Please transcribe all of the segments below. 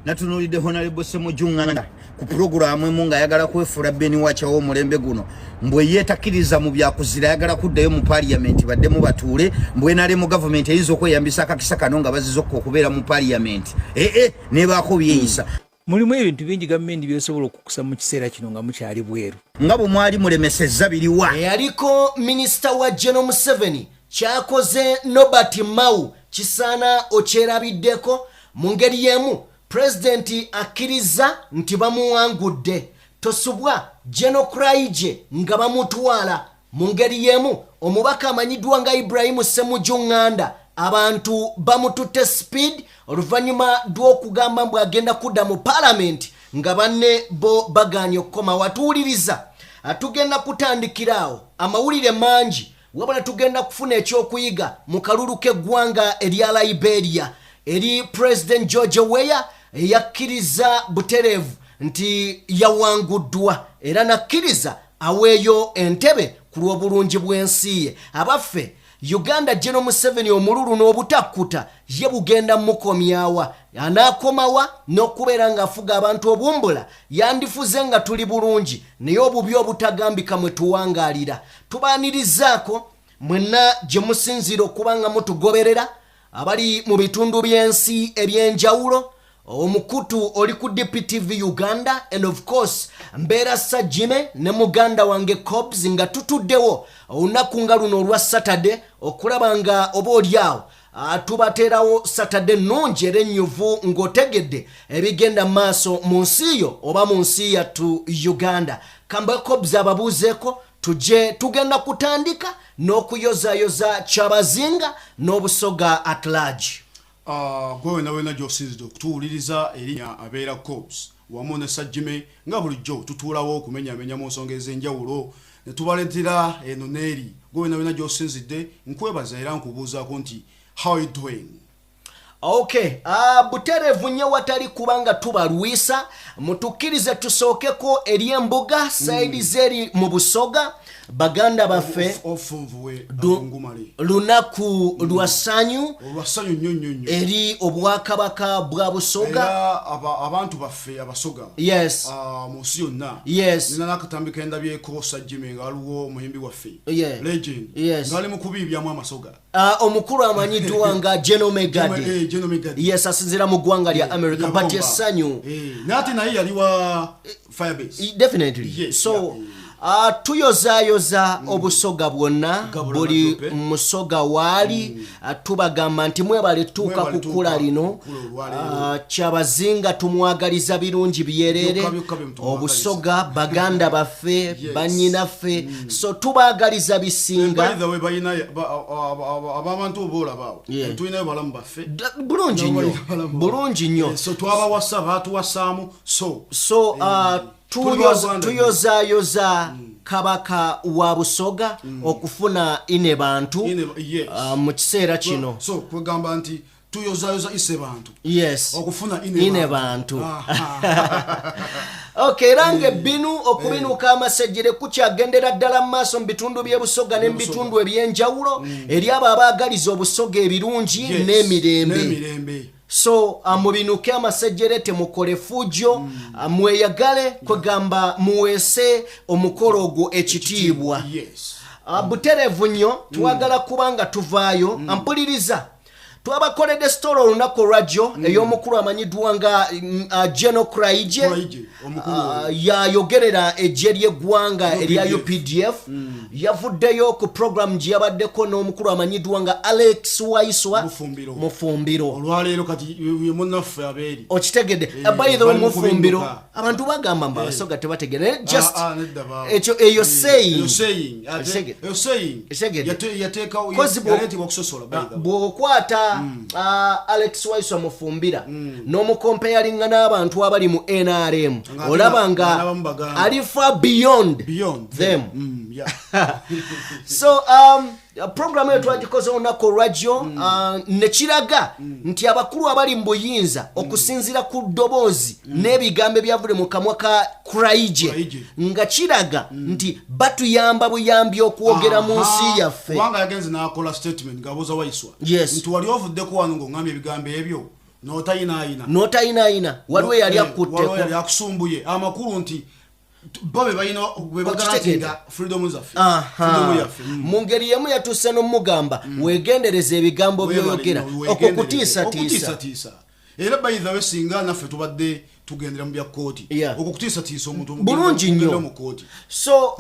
Natunulidde Honorable Semujungana ku programu emu nga ayagala kwefuula Beni Wachawo omulembe guno mbwe yeetakiriza mu byakuzira ayagala kuddayo mu parliament baddemu batuule mbwe nale mu government eyinza okweyambisa akakisa kano nga bazizokka okubeera mu parliament nebaako byeyisa mulimu ebintu bingi gavumenti byosobola okukusa mu kiseera kino nga mukyali bweru nga bwe mwali mulemesezza biriwa eyaliko minisita wa General Museveni kyakoze Nobert Mao kisaana okyerabiddeko mu ngeri y'emu President Akiliiza nti bamuwangudde tosubwa Akiliiza nga bamutwala mu ngeri y'emu omubaka amanyiddwa nga Ibrahim Semujunganda abantu bamututte speed oluvannyuma lw'okugamba mbu agenda kudda mu parliament nga banne bo baganye okukoma watuwuliriza atugenda kutandikiraawo amawulire mangi wabula tugenda kufuna ekyokuyiga mu kalulu k'eggwanga erya Liberia eri President George Weah yakkiriza butereevu nti yawanguddwa era nakkiriza aweeyo entebe ku lw'obulungi bw'ensi ye abaffe Uganda General Museveni omululu n'obutakkuta ye bugenda mukomyawa anaakomawa n'okubeera ng'afuga abantu obumbula yandifuze nga tuli bulungi naye obubi obutagambika mwe tuwangaalira tubaanirizaako mwenna gye musinzira okuba nga mutugoberera abali mu bitundu by'ensi eby'enjawulo omukutu oli ku DPTV Uganda and of course mbeera Sajime ne muganda wange Cobbs nga tutuddewo olunaku nga luno olwa Saturday okulaba nga oba olyawo tubateerawo Saturday nnungi era ennyuvu ng'otegedde ebigenda maaso mu nsi yo oba mu nsi yattu Uganda kamba Cobbs ababuuzeeko tujje tugenda kutandika n'okuyozaayoza Kyabazinga n'obusoga at large. Gwe wena gy'osinzidde okutuwuliriza erinnya abeera Cobbs wamu ne Sajime nga bulijjo tutuulawo okumenyamenya mu nsonga ez'enjawulo ne tubaleetera eno n'eri gwe wena gy'osinzidde nkwebaza era nkubuuzaako nti how you doing? Okay, butereevu nnyo watali kubanga tubalwisa mutukkirize tusookeko eri embuga saidi zeri mu busoga baganda baffe lunaku lwa ssanyu eri obwakabaka bwa busoga abantu baffe abasoga yes mu nsi yonna yes nina nakatambika endabyeko Sajime nga aliwo omuyimbi waffe legend ngali mu kubibyamu amasoga omukulu amanyiddwa nga General Megadi yes asinzira mu ggwanga lya America but essanyu nati naye yali wa Firebase definitely yes, so tuyozaayoza obusoga bwonna buli musoga waali tubagamba nti mwebale tuuka ku kkula lino Kyabazinga tumwagaliza birungi byereere obusoga baganda baffe bannyinaffe so tubaagaliza bisinga abantu oboolabaawo tulinayo balamu baffe bulungi nnyo so twabawasa baatuwasaamu so tuyozaayoza kabaka wa busoga okufuna ine bantu mu kiseera kino so kwegamba nti tuyozaayoza ise bantu yes okufuna ine bantu okay range binu okubinuka amasejjere kukyagendera ddala mu maaso mu bitundu by'ebusoga n'ebitundu ebyenjawulo eri abo abaagaliza obusoga ebirungi n'emirembe so mubinuke amasejjere temukole fujo mweyagale kwegamba muweese omukolo ogwo ekitiibwa butereevu nnyo twagala kubanga tuvaayo mpuliriza twabakoledde story olunaku olwajjo ey'omukulu amanyiddwa nga General Akiliiza yayogerera eggye ly'eggwanga erya UPDF yavuddeyo ku program gye yabaddeko n'omukulu amanyiddwa nga Alex Waiswa Mufumbiro olwaleero kati munnaffe abeeri okitegedde by the way Mufumbiro abantu bagamba mbu abasoga tebategedde just ekyo eyo saying yateekawo okusosola bw'okwata Alex Waiswa Mufumbira n'omukompeyalinga n'abantu abali mu NRM olaba nga ali far beyond them so program eyo twagikoze olunaku olwajjo nekiraga nti abakulu abali mu buyinza okusinziira ku ddoboozi n'ebigambo ebyavudde mu kamwa ka Akiliiza nga kiraga nti batuyamba buyambi okwogera mu nsi yaffe kubanga yagenze n'akola statement ng'abuuza Waiswa nti wali ovuddeko wano ng'ongambye ebigambo ebyo notayina waliwo yali akutteko yali akusumbuye amakulu nti babe bayina bebagarantinga freedom zaffe mu ngeri yemu yatuuse n'omugamba weegendereza ebigambo by'oyogera okwo kutiisatiisa era bayithawe singa naffe tubadde tugendera mu bya kooti okwo kutiisatiisa omuntu bulungi nnyo so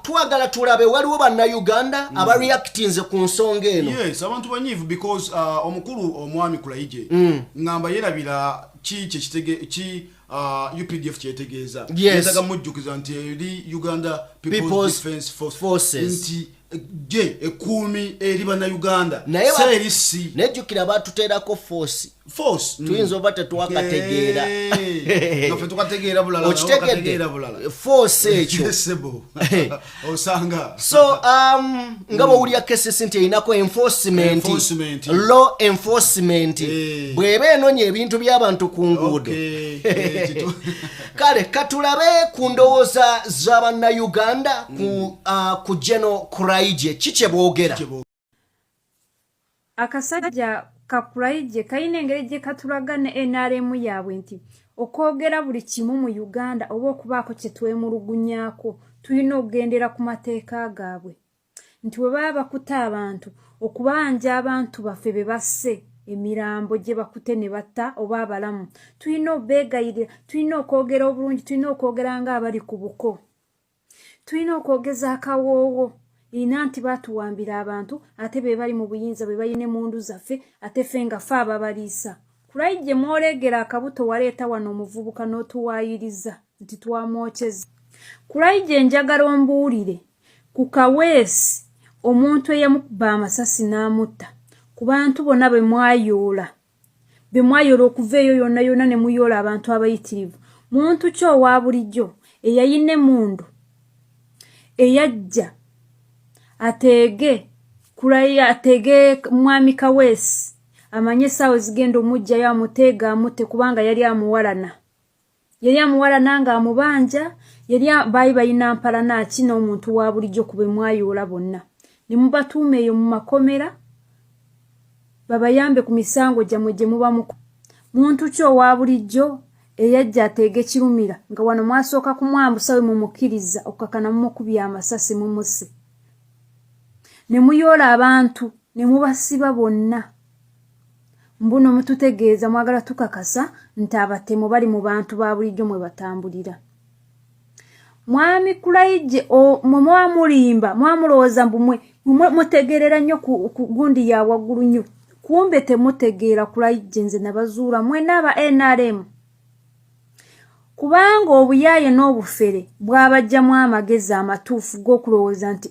twagala tulabe waliwo bannayuganda abareactinze ku nsonga eno yes abantu banyiivu because omukulu omwami Kulaije ngamba yerabira ki UPDF kyetegeeza yetaga mujjukiza nti eri Uganda People's Defence Forces nti je ekumi eri bannayuganda serisi nejjukira batuteerako force tuyinza oba tetuwakategeera naffe tukategeera bulala okitegedde force ekyo osanga so nga bwowulya kesisi nti erinako enforcement law enforcement bw'eba enonya ebintu by'abantu ku nguudo kale katulabe ku ndowooza z'abannayuganda ku General Kulaije kiki boogera akasajja Kulaije kayina engeri gye katulaga ne NRM yaabwe nti okwogera buli kimu mu Uganda oba okubaako kye twemulugunyaako tulina okugendera ku mateeka gaabwe nti bwe baba bakuta abantu okubanja abantu baffe be basse emirambo gye bakute ne batta oba abalamu tulina obeegayirira tulina okwogera obulungi tulina okwogera ng'abali ku buko tulina okwogeza akawoowo ina nti batuwambira abantu ate be bali mu buyinza be bayine mundu zaffe ate ffe nga ffe ababaliisa Kulaije mwolegera akabuto waleeta wano omuvubuka n'otuwaayiriza nti twamwokyeza Kulaije njagala ombuulire ku Kaweesi omuntu eyamukuba amasasi n'amutta ku bantu bonna be mwayoola okuva eyo yonna ne muyoola abantu abayitirivu muntu ki owa bulijjo eyayine mundu eyajja atege mwami Kaweesi amanye essaawa zigenda omujjayo amuteega amutte kubanga yali amuwalana nga amubanja baali bayina mpalana ki n'omuntu wa bulijjo ku be mwayoola bonna ne mubatuuma eyo mu makomera babayambe ku misango gyammwe gye muba muntu ki owa bulijjo eyajja ateege ekirumira nga wano mwasooka kumwambusa we mumukkiriza okukakana mumukubya amasasi mumusse ne muyoola abantu ne mubasiba bonna mbuno mututegeeza mwagala tukakasa nti abatemu bali mu bantu ba bulijjo mwe batambulira mwami Kulaije mwamulimba mwamulowooza mbumwe mutegerera nnyo ku gundi ya waggulu nnyo kumbe temutegeera Kulaije nze nabazuula mwena aba NRM kubanga obuyaaye n'obufere bwabajjamu amagezi amatuufu g'okulowooza nti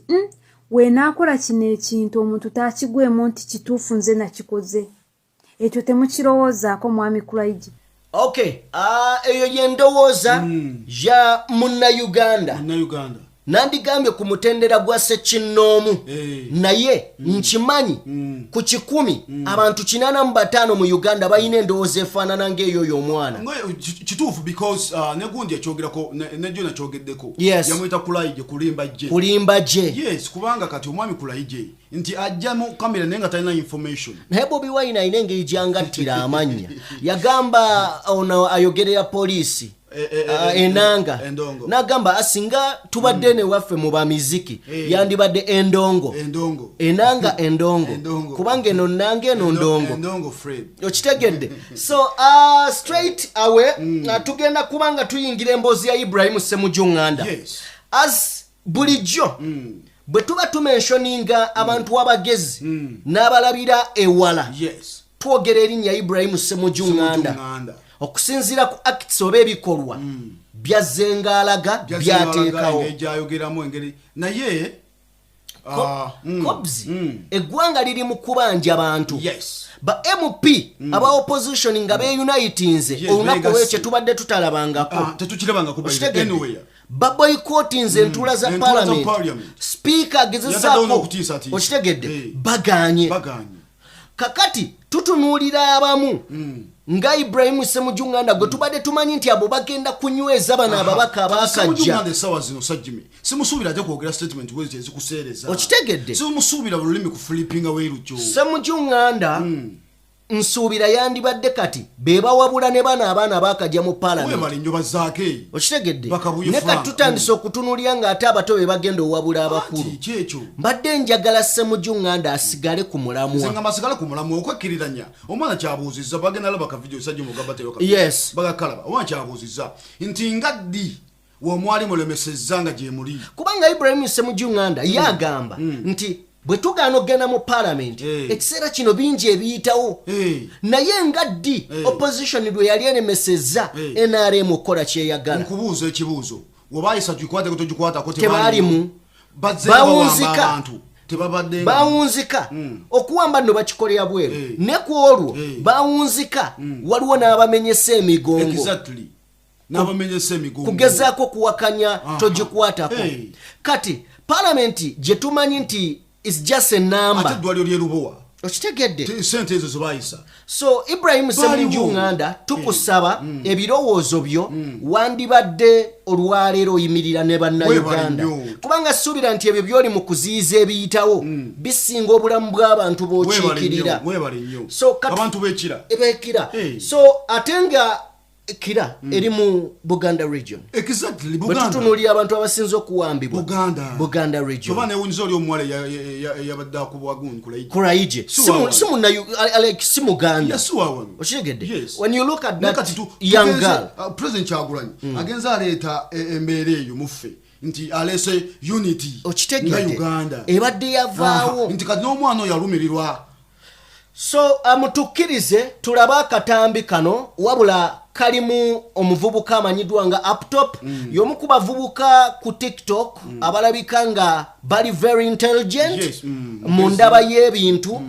weenaakola kino ekintu omuntu taakigwemu nti kituufu nze nakikoze ekyo temukirowoozaako mwami Kulaije okay eyo yendowooza ya munnayuganda nandigambye ku mutendera gwa Ssekinnoomu naye nkimanyi ku 100 abantu 85 mu Uganda bayina endowooza efaanana ng'eyo y'omwana kituufu because negundi yakyogerako nejjo nakyogeddeko yamuyita Kulaije kulimba gye yes kubanga kati omwami Kulaije nti ajja mu kamera naye nga talina information naye Bobi Wine ayina engeri gyangattira amannya yagamba ono ayogerera poliisi enanga nagamba asinga tubadde ne waffe mu bamiziki yandibadde endongo enanga endongo kubanga eno nange eno ndongo okitegedde so straight away tugenda kubanga tuyingira emboozi ya Ibrahim Ssemujunganda as bulijjo bwe tuba tumentioninga abantu abagezi n'abalabira ewala twogera erinnya Ibrahim Ssemujunganda okusinziira ku acts oba ebikolwa byazengaalaga byateekawo egyayogeramu engeri naye Kobzi eggwanga liri mu kubanja abantu ba MP aba opposition nga beunitinze olunaku olwekyo tubadde tutalabangako baboycottinze entula za parliament speaker agezezaako okitegedde baganye kakati tutunuulira abamu nga Ibrahim Ssemujunganda gwe tubadde tumanyi nti abo bagenda kunyweza bano ababaka abakajja simusuubira ate kwogera statement bwezi ezikuseereza okitegedde simusuubira bululimi ku flippinga weerujo Ssemujunganda nsuubira yandibadde kati beba wabula ne abaana bakajja mu parliament okitegedde ne kati tutandise okutunulira ng'ate abato be bagenda owabula abakulu mbadde njagala Ssemujjunganda asigale ku mulamwa okwekiriranya omwana kyabuuzizza bagenda laba kavidiyo sajja mugabateyo yes bagakalaba omwana kyabuuzizza nti ngaddi wamwali mulemesezza nga gye muli kubanga Ibrahim Ssemujjunganda yagamba nti bwe tugaana okugenda mu parliament ekiseera kino bingi ebiyitawo naye ngaddi opposition lwe yali enemesezza NRM okukola kyeyagala nkubuuza ekibuuzo wobayisa tugikwateko togikwatako tebalimu bawunzika bawunzika okuwamba nno bakikolera bweru ne ku olwo bawunzika waliwo n'abamenyesa emigongo kugezaako kuwakanya togikwatako kati parliament gye tumanyi nti is just a number ate dwalyo lyerubowa okitegedde sente ezo zibayisa so Ibrahim Ssemujjunganda tukusaba ebirowoozo byo wandibadde olwaleero oyimirira ne bannayuganda kubanga suubira nti ebyo byoli mu kuziyiza ebiyitawo bisinga obulamu bw'abantu b'okiikirira so abantu b'ekira so ate nga Kira eri mu Buganda region exactly Buganda tutunulira abantu abasinze okuwambibwa Buganda region tobane wunzo oli omwale yabadde akubwagun kulaije simu na Alex Simuganda okitegedde when you look at that young girl president Kyagulanyi agenza aleta embeere eyo muffe nti alese unity okitegedde Uganda ebadde yavaawo nti kati n'omwana oyo yalumirirwa so amutukkirize tulaba akatambi kano wabula kalimu omuvubuka amanyiddwa nga Uptop y'omu ku bavubuka ku TikTok abalabika nga bali very intelligent mu ndaba y'ebintu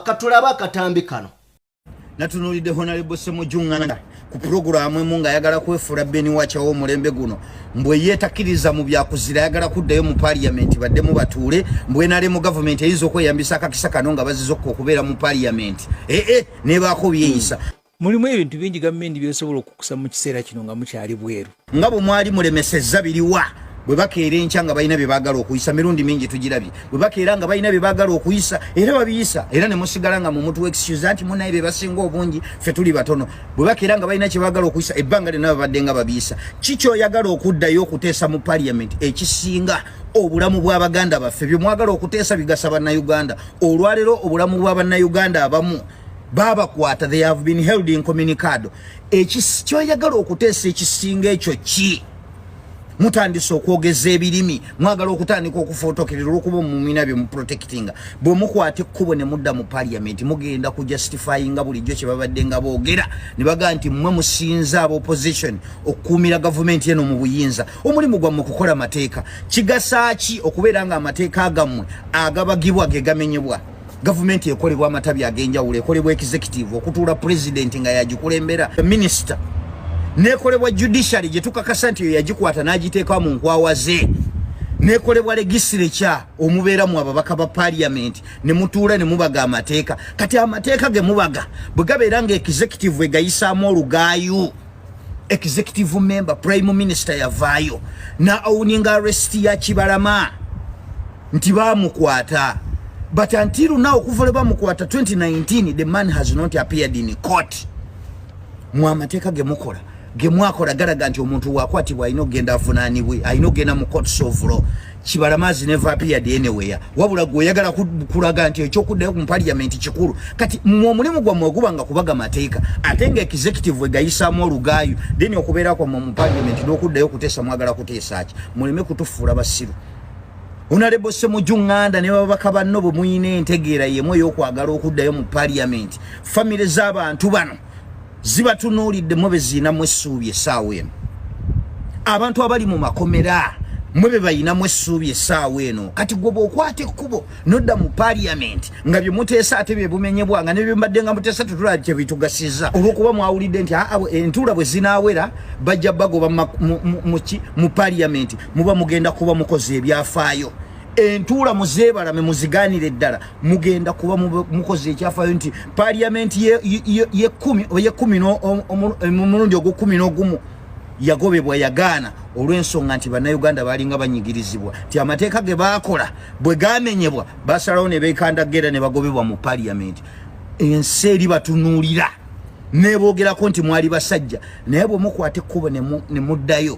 katulaba akatambi kano natunulidde Honorable Ssemujjunganda ku programu emu ng'ayagala kwefuula Bamuwangudde w'omulembe guno mbwe yeetakiriza mu byakuzira ayagala kuddayo mu parliament baddemu batuule mbwe nale mu government eyinza okweyambisa akakisa kano nga bazizokka okubeera mu parliament nebaako byeyisa mulimu ebintu bingi gavumenti byesobola okukusa mu kiseera kino nga mukyali bweru nga bwe mwali mulemesezza biriwa bwe bakeera enkya nga balina bye baagala okuyisa mirundi mingi tugirabye bwe bakeera nga balina bye baagala okuyisa era babiyisa era ne musigala nga mu muntu excuse nti munaye be basinga obungi ffe tuli batono bwe bakeera nga balina kye baagala okuyisa ebbanga lyonna babadde nga babiyisa kikyoyagala okuddayo okuteesa mu parliament ekisinga obulamu bw'abaganda baffe bye mwagala okuteesa bigasa bannayuganda olwaleero obulamu bw'abannayuganda abamu babakwata they have been held incommunicado kyoyagala okuteesa ekisinga ekyo ki mutandise okwogeza ebirimi mwagala okutandika okufootokerera olwokuba mumina bye muprotectinga bwe mukwata ekkubo ne mudda mu parliament mugenda kujustifyinga bulijjo kye babadde nga boogera ne bagaa nti mmwe musinza aba opposition okukuumira gavumenti eno mu buyinza omulimu gwammwe kukola mateeka kigasa ki okubeera nga amateeka gammwe agabagibwa ge gamenyebwa gavumenti ekolebwa amatabi ag'enjawulo ekolebwa executive okutuula president nga yagikulembera minister nekolebwa judiciary gye tukakasa nti yo yagikwata n'agiteeka mu nkwawa ze nekolebwa legislature omubeeramu ababaka ba parliament ne mutuula ne mubaga amateeka kati amateeka ge mubaga bwe gabeera nga executive egayisaamu olugaayo executive member prime minister yavaayo na owninga arrest ya Kibalama nti baamukwata but until now okuva bamukwata 2019 the man has not appeared in court mu amateeka ge mukola gemwakola galaga nti omuntu wakwatibwa alina okugenda avunaanibwe alina okugenda mu courts of law Kibalama has never appeared anywhere wabula gwe oyagala kulaga nti ekyokuddayo mu parliament kikulu kati mu mulimu gwammwe oguba nga kubaga mateeka ate nga executive egayisaamu olugaayo then okubeera kwammwe mu parliament n'okuddayo kuteesa mwagala kuteesa ki muleme kutufuula basiru Honorable Ssemujjunganda ne babaka banno bwe muyina entegeera yemu ey'okwagala okuddayo mu parliament famire z'abantu bano zibatunuulidde mwe beziinamu essuubi essaawa eno abantu abali mu makomera mwe be bayinamu essuubi essaawa eno kati gwe bw'okwata ekkubo nodda mu parliament nga bye muteesa ate bye bumenyebwanga ne bye mbadde nga muteesa tetulaba kye bitugasiza olw'okuba mwawulidde nti entuula bwe zinaawera bajja bagoba mu parliament muba mugenda kuba mukoze ebyafaayo entuula muzeebalame muzigaanire ddala mugenda kuba mukoze ekyafaayo nti parliament ye mulundi ogw'ekkumi n'ogumu yagobebwa yagaana olw'ensonga nti bannayuganda balinga banyigirizibwa ti amateeka ge baakola bwe gaamenyebwa basalawo ne beekandagera ne bagobebwa mu parliament ensi eri batunuulira neeboogerako nti mwali basajja naye bwe mukwata ekkubo ne muddayo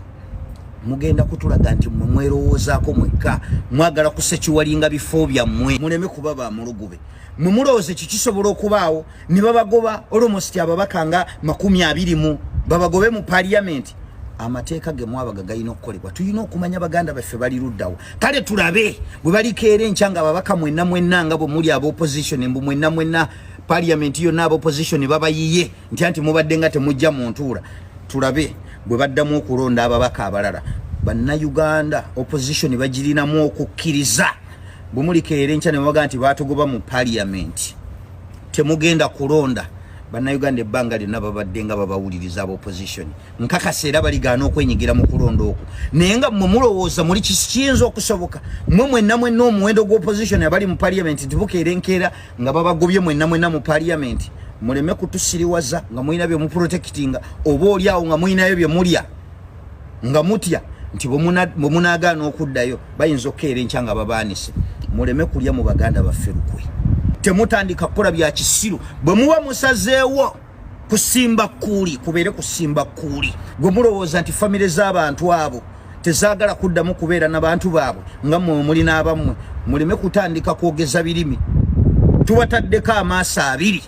mugenda kutulaga nti mmwe mwerowoozaako mwekka mwagala kusekiwalinga bifo byammwe muleme kuba bamulugube mwe mulowooza ekyo kisobola okubaawo ne babagoba almost ababaka nga 20 babagobe mu parliament. Amateeka ge mwabaga galina okukolebwa tulina okumanya baganda baffe bali luddawo kale tulabe bwe balikeera enkya nga ababaka mwenna nga bwe muli ab'opposition mbu mwenna parliament yonna ab'opposition babayiye nti mubadde nga temujja mu ntuula tulabe bwe baddamu okulonda ababaka abalala bannayuganda opposition bagirinamu okukkiriza bwe mulikeera enkya ne babaga nti batugoba mu parliament temugenda kulonda bannayuganda ebbanga lyonna babadde nga babawuliriza ab'opposition nkakasa era baligaana okwenyigira mu kulonda okwo naye nga mmwe mulowooza muli kiyinza okusoboka mmwe mwenna omuwendo gw'opposition abali mu parliament tibukeera enkeera nga babagobye mwenna mu parliament muleme kutusiriwaza nga mulina bye muprotectinga oba oliawo nga mulinayo bye mulya nga mutya nti bwe munaagaana okuddayo bayinza okukeera enkya nga babaanise muleme kulya mu baganda baffe lukwe temutandika kukola bya kisiru bwe muba musazeewo kusimba kuuli kubeere kusimba kuuli gwe mulowooza nti famire z'abantu abo tezaagala kuddamu kubeera n'abantu baabwe nga mmwe muli n'abammwe muleme kutandika kwogeza birimi tubataddeko amaaso abiri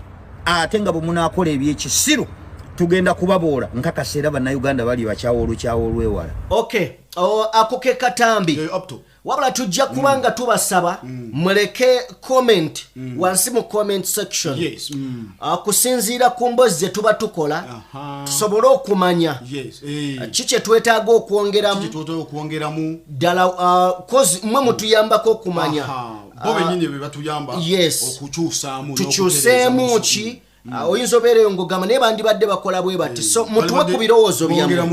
ate nga bwe munaakola ebyekisiru tugenda kubaboola nkakasa era bannayuganda bali bakyawo olwewala. Okay, ako ke katambi wabula tujja kubanga tubasaba muleke comment wansi mu comment section kusinziira ku mboozi ze tuba tukola tusobole okumanya kiki twetaaga okwongeramu ddala kozi mmwe mutuyambako okumanya bo bennyini be batuyamba tukyuseemu ki oyinza obeereyo ng'ogamba naye bandibadde bakola bwe bati so mutuwe ku birowoozo byammwe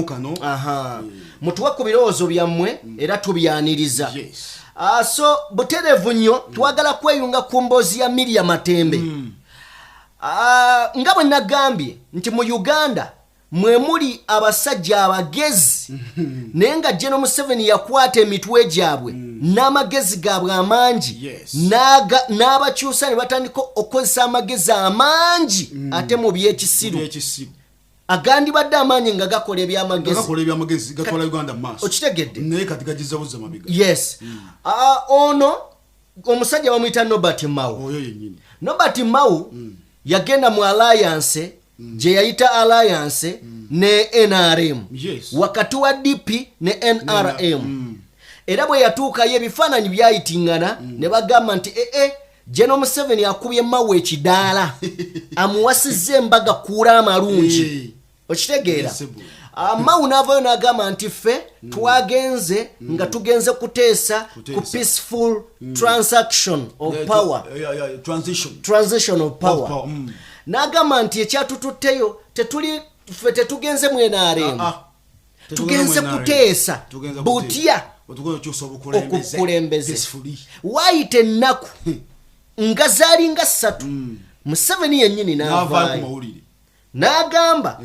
mutuwe ku birowoozo byammwe era tubyaniriza so butereevu nnyo twagala kweyunga ku mboozi ya Miriam Matembe nga bwe nagambye nti mu Uganda mwe muli abasajja abagezi naye nga General Museveni yakwata emitwe gyabwe n'amagezi gaabwe amangi n'abakyusa ne batandika okukozesa amagezi amangi ate mu byekisiru agandibadde amaanyi nga gakola ebyamagezi gatwala Uganda maaso okitegedde naye kati gagiza buzza mabega. Yes. Ono omusajja bamuyita Nobert Mao. Oyo yennyini Nobert Mao yagenda mu alliance gye yayita alliance ne NRM wakati wa DP ne NRM era bwe yatuukayo ebifaananyi byayitingana ne bagamba nti General Museveni akubye Mao ekidaala amuwasizza embaga kuula amalungi okitegeera. Mao n'avaayo n'agamba nti ffe twagenze nga tugenze kuteesa ku peaceful transaction of power transition of power n'agamba nti ekyatututteyo ffe tetugenze mu NRM tugenze kuteesa butya okukulembeze waayita ennaku nga zaali nga 3 Museveni yennyini n'avaayo n'agamba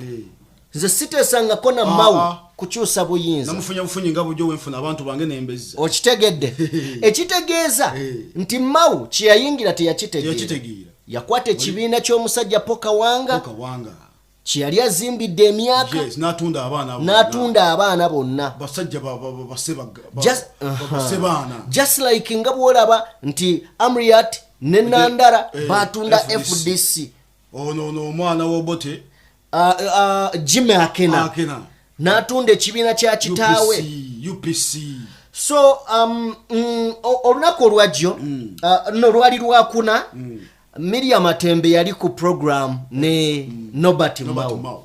nze siteesangako na Mao kukyusa buyinza namufunya bufunyi nga bujjo wenfuna abantu bange nembezza okitegedde ekitegeeza nti Mao kyeyayingira teyakitegeera yakwata ekibiina ky'omusajja Poka Wanga kyeyali azimbidde emyaka n'atunda abaana bonna basajja just like nga bw'olaba nti Amriat ne Nandara batunda FDC ono omwana w'Obote Jimmy Akena n'atunda ekibiina kya kitaawe UPC. So olunaku olwajjo no lwali lwakuna Miriam Matembe yali ku program ne Nobert Mao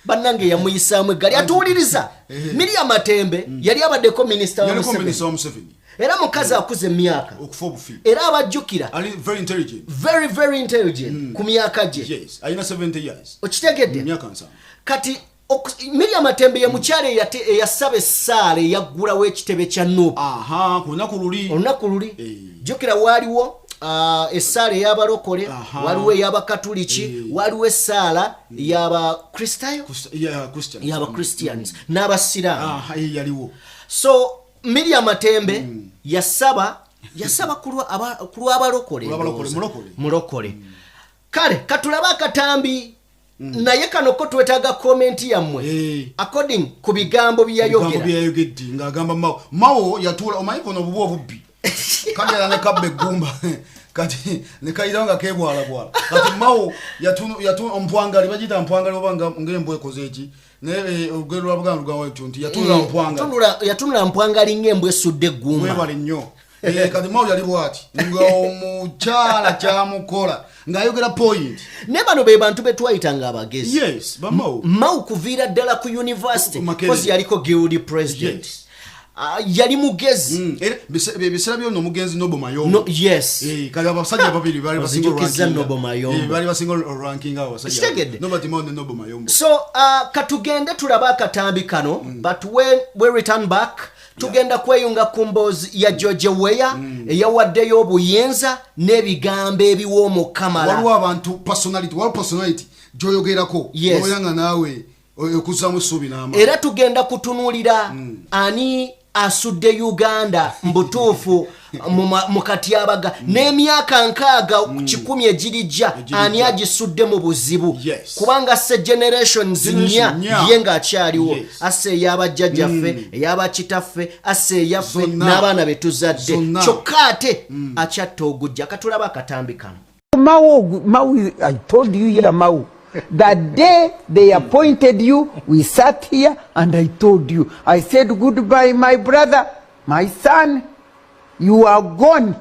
bannange yamuyisaamu eggali atuwuliriza Miriam Matembe yali abaddeko minisita wa Museveni era mukazi akuze emyaka era abajjukira very very intelligent ku myaka gye alina 70 years okitegedde kati Miriam Matembe ye mukyala eyasaba essaala eyaggulawo ekitebe kya NUP olunaku luli jjukira waaliwo essaala ey'abalokole waliwo ey'abakatuliki waliwo essaala y'abakristians n'abasiraamu yaliwo. so Miriam Matembe yasaba yasaba kulwa abalokole mulokole kale katulaba akatambi naye kano ko twetaaga komenti yammwe according ku bigambo byayogedde ng'agamba mawo yatula omanyi buno obubu obubbi kajala ne kabbe gumba kati ne kayiranga kebwala kati mawo yatuna ompwangali bagita mpwangali obanga ngembwe ekoze eki ne olugero lwabuganda lugwa nti yatunula mpwangali ngembwe sudde gumba mwebale nnyo kati mawo yali bwati ng'omukyala kyamukola ng'ayogera point ne bano be bantu be twayitanga abagezi yes bamawo mawu kuviira ddala ku university kozi yaliko guild president yali mugezi bisera byo nomugenzi Nobo Mayombo kali abasajja babiri bali basinga ranking awo abasajja Nobo Mayombo so katugende tulaba akatambi kano but when we return back tugenda kweyunga ku mboozi ya George Weah eyawaddeyo obuyinza n'ebigambo ebiwoomu kamala waliwo abantu personality gyoyogerako oyanga naawe okuzzaamu essuubi n'amaanyi era tugenda kutunuulira ani asudde Uganda mbutuufu mu katyabaga n'emyaka 60 egirijja ani agisudde mu buzibu kubanga se generations nnya ye ng'akyaliwo asse ey'abajjajjaffe ey'abakitaffe asse eyaffe n'abaana be tuzadde kyokka ate akyatta ogujja katulaba akatambi kano Mau, I told you here, Mau, that day they appointed you, we sat here and I told you. I said, goodbye, my brother, my son, you are gone.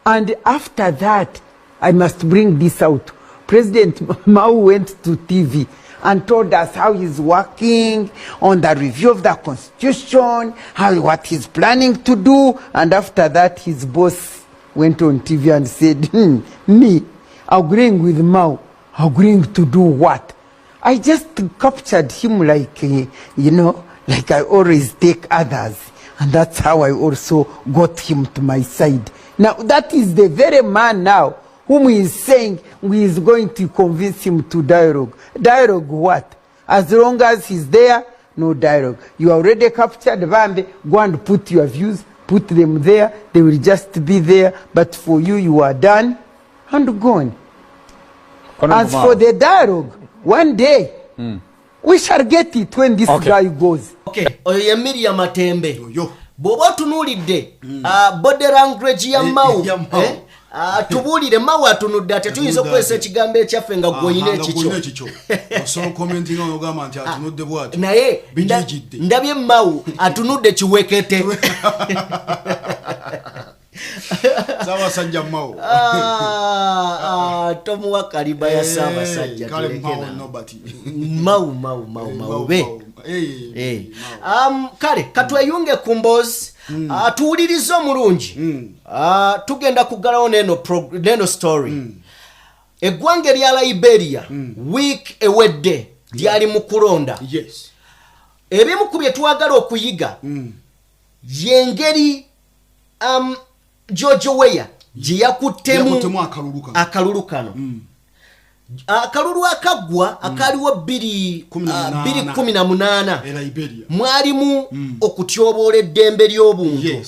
And after that, I must bring this out. President Mau went to TV and told us how he's working on the review of the constitution, what he's planning to do. And after that, his boss went on TV and said, me, agreeing with Mau, agreeing to do what? I just captured him like, like I always take others. And that's how I also got him to my side. Now, that is the very man now whom he is saying he is going to convince him to dialogue. Dialogue what? As long as he's there, no dialogue. You already captured Bambe, go and put your views, put them there, they will just be there. But for you, you are done and gone. As for the dialogue, one day, we shall get it when this guy goes. Okay, oyo Miriam Matembe. Boba tunuulidde body language ya Mau. Tubulire Mau atunudde ate tuyinza okwesa ekigambo ekyaffe nga gwoyina ekikyo. So commenting on ogamba nti atunudde bwati. Naye ndabye Mau atunudde kiwekete. Sawa sajja Mau. Tomuwa kaliba ya sawa sajja. Kale nobody. Mau be. Kale katweyunge ku mboozi tuwulirize omulungi tugenda kuggalawo neno story eggwanga erya Liberia week ewedde lyali mu kulonda ebimu ku bye twagala okuyiga yengeri George Weah gye yakuttemu akalulu kano akalulu akagwa akaliwo 2018 mwalimu okutyoboola eddembe ly'obuntu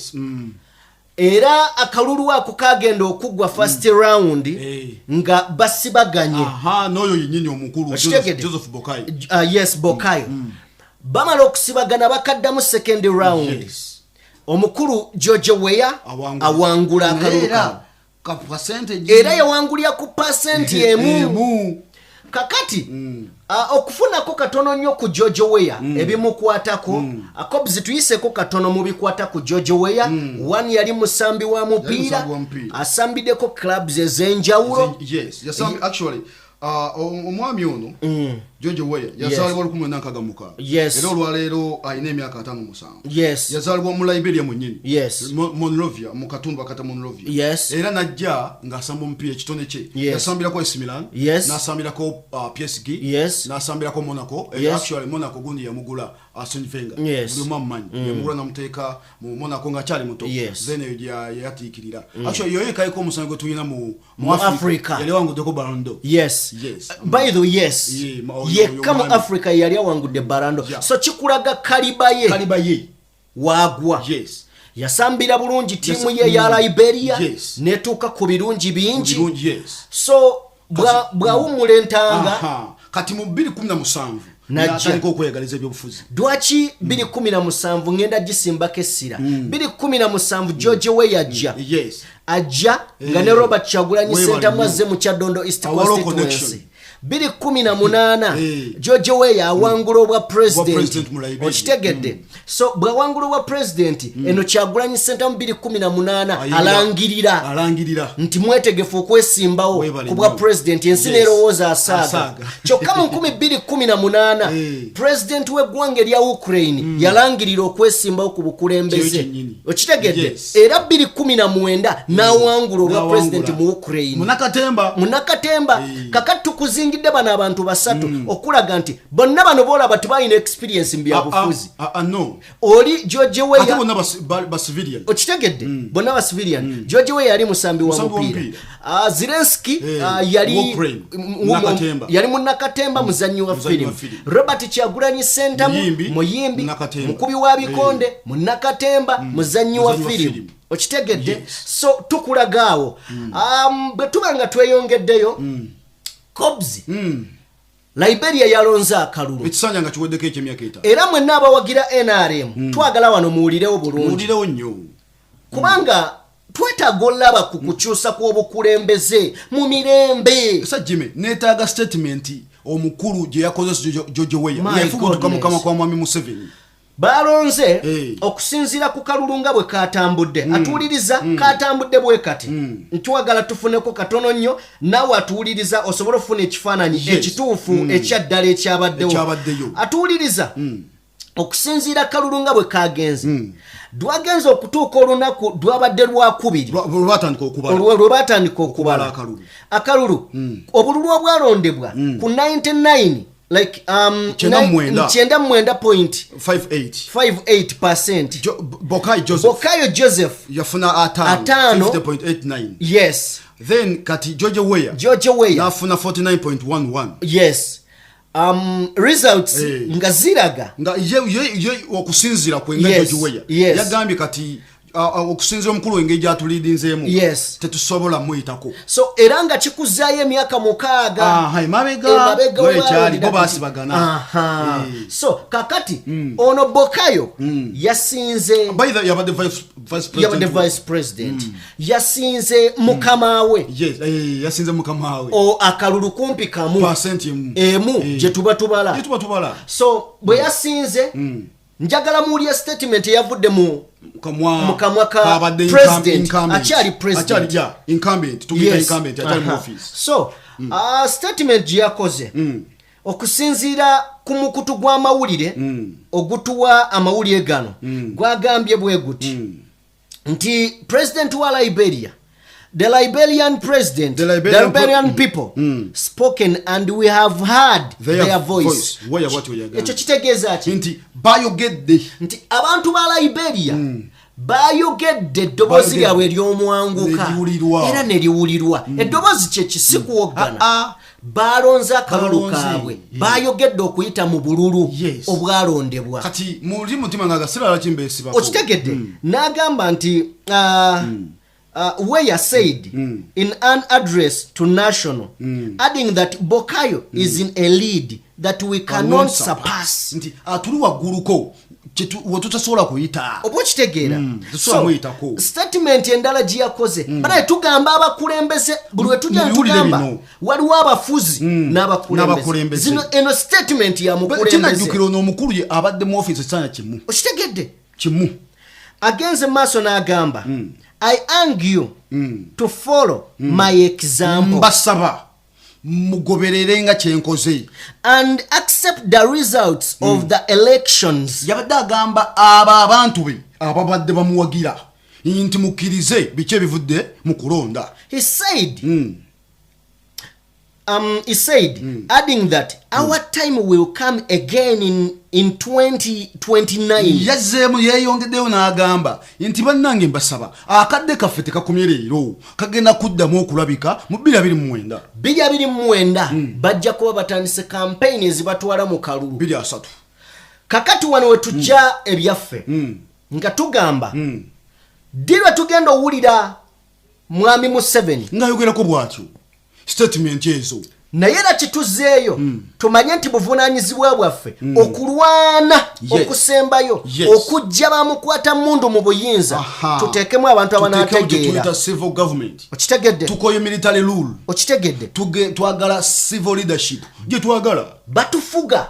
era akalulu ako kagenda okugwa first round nga basibaganye n'oyo yennyini omukulu Joseph Bokayo yes Bokayo bamala okusibagana bakaddamu second round omukulu George Weah awangula akalulu kano era yawangulya ku pasenti emu kakati okufunako katono nnyo ku George Weah ebimukwatako akobzi tuyiseko katono mu bikwata ku George Weah one yali musambi wa mupiira asambiddeko clubs ez'enjawulo omwami ono George Weah yazaalibwa 1996 era olwaleero alina emyaka 57 yazaalibwa mu Liberia mwennyini Monrovia mu katundu akata Monrovia era najja ng'asamba omupiira ekitone kye yasambirako AC Milan n'asambirako PSG n'asambirako Monaco actually Monaco gundi yamugula Arsene Wenger buli omu amumanyi yamugula n'amuteeka mu Monaco ng'akyali muto then eyo yatiikirira actually yoyo ekayiko omusango gwe tulina mu Africa yali awanguddeko Ballon d'Or by the way yekkamu Africa yali awangudde Ballon d'Or so kikulaga kaliba ye wagwa yasambira bulungi tiimu ye ya Liberia netuuka ku birungi bingi so bwawumula entanga kati mu 2017 natandika okweyagaliza ebyobufuzi dwaki 2017 ngenda gisimbako essira 2017 George Weah ajja nga ne Robert Kyagulanyi Ssentamu azze mu Kyaddondo East Constituency 2018 George Weah awangula obwa president okitegedde so bwawangula obwa president eno Kyagulanyi Ssentamu 2018 alangirira nti mwetegefu okwesimbawo ku bwa president ensi nerowooza asaaga kyokka mu 2018 president w'eggwanga erya Ukraine yalangirira okwesimbawo ku bukulembeze okitegedde era 2019 n'awangula obwa president mu Ukraine munakatemba kakati tukuzingidde bano abantu basatu okulaga nti bonna bano boolaba tebalina experience mu byabufuzi oli George Weah ate bonna ba civilian okitegedde bonna ba civilian George Weah yali musambi wa mupiira Zelensky yali munakatemba muzannyi wa filimu Robert Kyagulanyi Ssentamu muyimbi mukubi wa bikonde munakatemba muzannyi wa filimu okitegedde so tukulagaawo bwe tuba nga tweyongeddeyo Kobzi Liberia yalonze akalulu ekisanja nga kiweddeko ekyemyaka 5 era mwenna abawagira NRM twagala wano muwulirewo bulungi nnyo kubanga twetaaga olaba ku kukyusa kw'obukulembeze mu mirembe sajjime neetaaga statement omukulu gye yakoze George Weah yafubutuka mukama kwa mwami Museveni balonze okusinziira ku kalulu nga bwe katambudde atuuliriza katambudde bwe kati ntwagala tufuneko katono nnyo nawe atuuliriza osobola okufuna ekifaananyi ekituufu ekyaddala ekyabaddeyo atuuliriza okusinziira kalulu nga bwe kagenze dwagenze okutuuka olunaku dwabadde lwakubiri lwebatandika okubala akalulu obululu obwalondebwa ku 99 like 9.58% Bokayo Joseph yafuna 50.89 yes then kati George Weah yafuna 49.11 yes results nga ziraga nga ye okusinzira kwenga George Weah yagambye kati okusinzira omukulu engeri gyatuliidinzeemu tetusobola muyitako so era nga kikuzaayo emyaka 6 emabega bo baasibagana so kakati ono Bokayo yasinze yabadde vice president yasinze mukama we yasinze mukama we akalulu kumpi kamu emu gye tuba tubala so bwe yasinze njagala muulya statement eyavudde mu kamwa ka president akyali president incumbent so statement gye yakoze okusinziira ku mukutu gw'amawulire ogutuwa amawulire gano gwagambye bwe guti nti president wa Liberia the Liberian president, the Liberian people spoken and we have heard their voice. Ekyo kitegeeza ki nti bayogedde nti abantu ba Liberia bayogedde eddoboozi lyabwe ery'omwanguka era ne liwulirwa eddoboozi kye kisikuwoggana balonze akalulu kaabwe bayogedde okuyita mu bululu obwalondebwa kati muli mutima nga gasirala kimbeesibako okitegedde n'agamba nti Weah said in an address to National, adding that Bokayo is in a lead that we cannot surpass. Nti atuli wagguluko wetutasobola kuyita oba okitegeera so statement endala gye yakoze banaye tugamba abakulembeze buli wetujja netugamba waliwo abafuzi n'abakulembeze zino eno statement ya mukulembeze kinajjukira ono omukulu ye abadde mu office ekisanja kimu okitegedde kimu agenze maaso n'agamba I urge you to follow my example. Mbasaba mugoberere nga kyenkoze and accept the results of the elections. Yabadde agamba abantu be ababadde bamuwagira nti mukkirize biki ebivudde mu kulonda. He said adding that our time will come again in 2029. Yazemu yeyongeddeyo n'agamba nti bannange mbasaba akadde kaffe tekakomye leero kagenda kuddamu okulabika mu 2029 bajja kuba batandise campaign ezibatwala mu kalulu 23 kakati wano we tujja ebyaffe nga tugamba Dilwa tugenda owulira mwami Museveni ngayogerako bwatyo statement ezo naye era kituzeeyo tumanye nti buvunaanyizibwa bwaffe okulwana okusembayo okujja bamukwata mundu mu buyinza tuteekemu abantu abanaategeera okitegedde tukoye military rule okitegedde twagala civil leadership gye twagala batufuga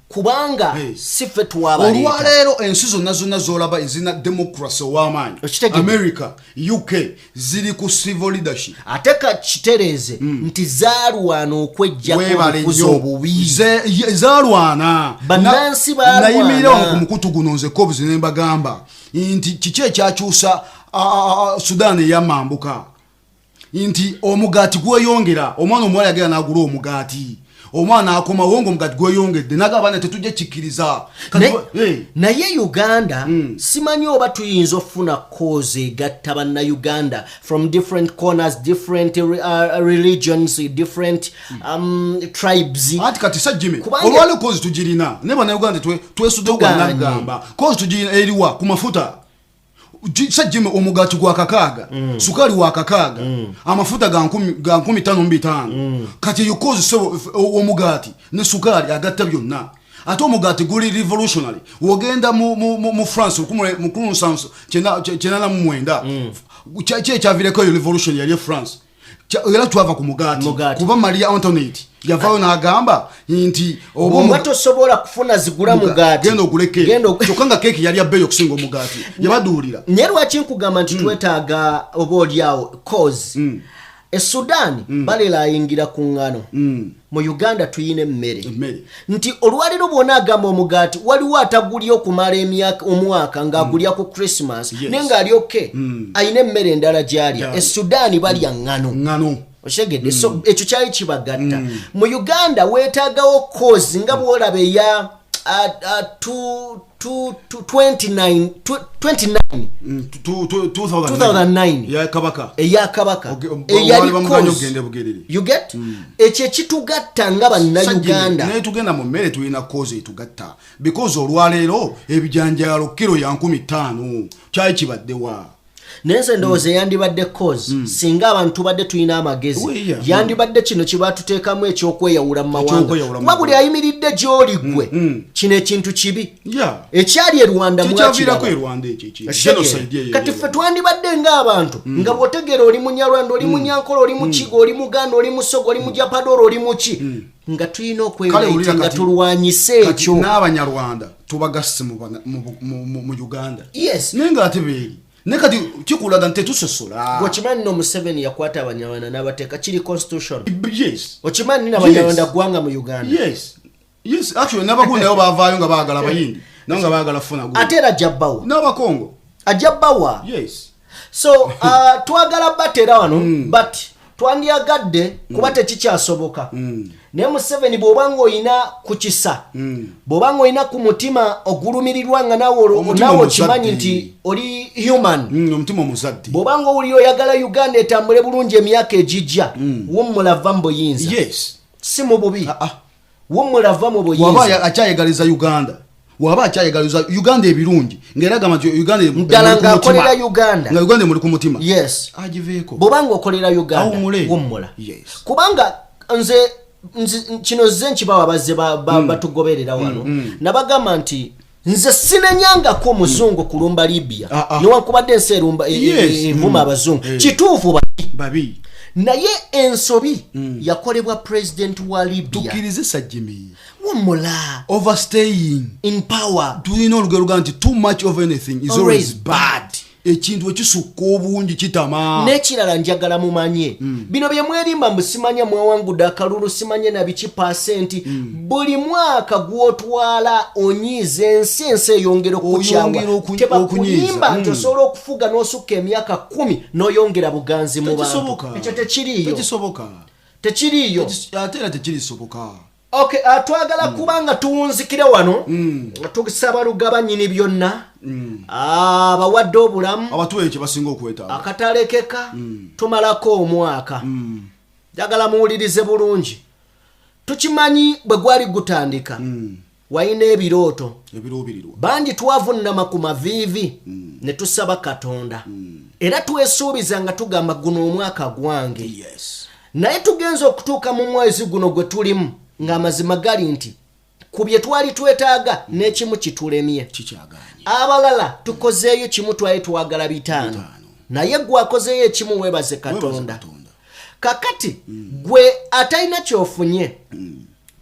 kubanga siffe twabaleeta olwaleero ensi zonna zonna z'olaba ezina democracy ow'amaanyi America UK ziri ku civil leadership ate kitereeze nti zaalwana okwejja kubufuza obubi zaalwana bannansi baalwana nayimirira wano ku mukutu guno nze Cobbs ne mbagamba nti kiki ekyakyusa Sudan eyamambuka nti omugaati gweyongera omwana omuwala yagera n'agula omugaati omwana akoma wongo mugati gweyongedde nagabana tetujja kikkiriza naye Uganda simanyi oba tuyinza ofuna cause egatta banna Uganda from different corners different religions different tribes ati kati sajjime olwale cause tugirina ne bana Uganda twesudde okwanagamba cause tugirina eriwa ku mafuta sajjime omugati gwa kakaaga sukali wa kakaaga amafuta ga 15 kati yukozi omugati ne sukali agatta byonna ate omugati guli revolutionary wogenda mu France mu Renaissance chenana mu mwenda kyavireko yo revolution yali France era twava ku mugati kuba Maria Antoinette yavayo n'agamba nti oba tosobola kufuna zigula mugati genda oguleke kyokanga keki yali abbeeyo okusinga omugati yabaduulira naye lwaki nkugamba nti twetaaga oba olyawo cause Sudan balera ayingira ku ngano mu Uganda tuyine emmere nti olwaliro bwona agamba omugati waliwo atagulya okumala omwaka ng'agulya ku Christmas naye ng'ali oke ayina emmere endala gy'alya Sudan balya ngano oshegedde so ekyo kyali kibagatta mu Uganda weetaagawo cause nga bw'olaba eya 2009 eya kabaka eyali cause you get ekyo ekitugatta nga bannayuganda naye tugenda mu mmere tulina cause etugatta because olwaleero ebijanjaalo kiro ya 15 kyali kibaddewa nenze ndowooza yandibadde cause singa abantu badde tulina amagezi yandibadde kino kibatuteekamu ekyokweyawula mu mawanga kuba buli ayimiridde gy'oli gwe kino ekintu kibi ekyali e Rwanda kati ffe twandibadde ng'abantu nga bw'otegeera oli munyarwanda oli munyankole oli mukiga oli muganda oli musogo oli mujapadoro oli muki nga tulina okwewulaiti nga tulwanyise ekyo n'abanyarwanda tubagasse mu Uganda yes naye ng'ate beeri nekati kikulaga ntetusosola okimanyi no Museveni yakwata abanyarwanda n'abateeka kiri constitution yes okimanyi n'abanyarwanda gwanga mu Uganda yes actually n'abagunda nabo baavaayo nga baagala bayindi nabo nga baagala funa ate era ajabbawa n'abakongo ajabbawa yes so twagala batera wano but twandyagadde kuba tekikyasoboka naye Museveni bw'obanga oyina ku kisa bw'obanga oyina ku mutima ogulumirirwa nga nawe okimanyi nti oli human omutima omuzadde bw'obanga owulira oyagala Uganda etambule bulungi emyaka egijja wummulava mu buyinza si mu bubi wummulava mu buyinza waba akyayagaliza Uganda ebirungi ng'eraga nti Uganda ddala ng'akolera Uganda nga Uganda emuli ku mutima yes agiveeko bw'obanga okolera Uganda wummula kubanga nze kino ze nkibawa bazze batugoberera wano nabagamba nti nze sinenyangako omuzungu kulumba Libya newankubadde ensi evuma abazungu kituufu babi naye ensobi yakolebwa president wa Libya tukirize sajjimi wummula overstaying in power tulina olugero nti too much of anything is always bad ekintu ekisukka obungi kitama n'ekirala njagala mumanye bino bye mwerimba mbusimanya Bamuwangudde akalulu simanye na biki pasenti buli mwaka gwotwala onyiza ensi eyongera okukyawa tebakulimba nti osobola okufuga n'osukka emyaka 10 n'oyongera buganzi mu bantu ekyo tekiriyo ate era tekirisoboka okay twagala kubanga tuwunzikire wano tugisaba lugabanyini byonna abawadde obulamu abatuwe kye basinga okwetaaga akatalekeka tumalako omwaka njagala muwulirize bulungi tukimanyi bwe gwali gutandika wayina ebirooto ebiruubirirwa bangi twavunnama ku maviivi ne tusaba Katonda era twesuubiza nga tugamba guno omwaka gwange. Yes. Naye tugenza okutuuka mu mwezi guno gwe tulimu ng'amazima gali nti ku bye twali twetaaga n'ekimu kitulemye. Abalala tukozeeyo kimu twali twagala 5 naye gwakozeeyo ekimu weebaze Katonda. Kakati gwe atalina kyofunye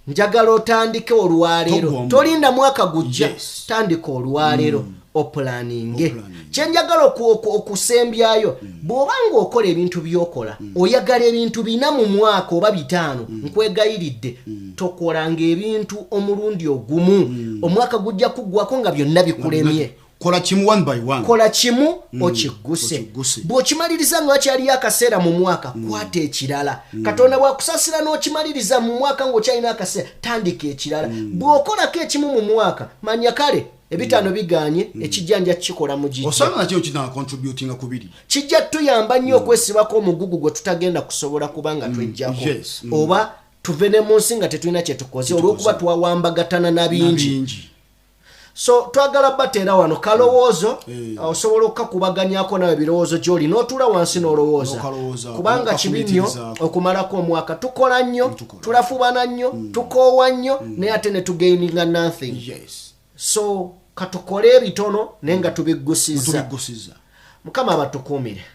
njagala otandike olwaleero, tolinda mwaka gujja, tandika olwaleero opulaninge. Kyenjagala okusembyayo bw'obanga okola ebintu by'okola oyagala ebintu 4 mu mwaka oba 5, nkwegayiridde tokolanga ebintu omulundi ogumu. Omwaka gujja kuggwako nga byonna bikulemye. Kola kimu one by one. Kola kimu okiguse. Bw'okimaliriza nga wakyaliyo akaseera mu mwaka kwata ekirala. Katonda bw'akusasira n'okimaliriza mu mwaka ng'okyalina akaseera tandika ekirala. Bw'okolako ekimu mu mwaka manya kale ebitaano biganye ekijjanja kikola mu gijja. Osanga nakyo kina contributing ku biri. Kijja tuyamba nnyo okwesibako omugugu gwe tutagenda kusobola kubanga twejjako. Oba tuve ne mu nsi nga tetulina kye tukoze olw'okuba twawambagatana na bingi. So twagala batera wano kalowoozo osobola okukubaganyako nawe birowoozo gy'oli n'otuula wansi n'olowooza kubanga kibi nnyo okumalako omwaka. Tukola nnyo, tulafubana nnyo, tukoowa nnyo naye ate ne tugaininga nothing. So katukole ebitono naye nga tubiggusiza. Mukama abatukuumire.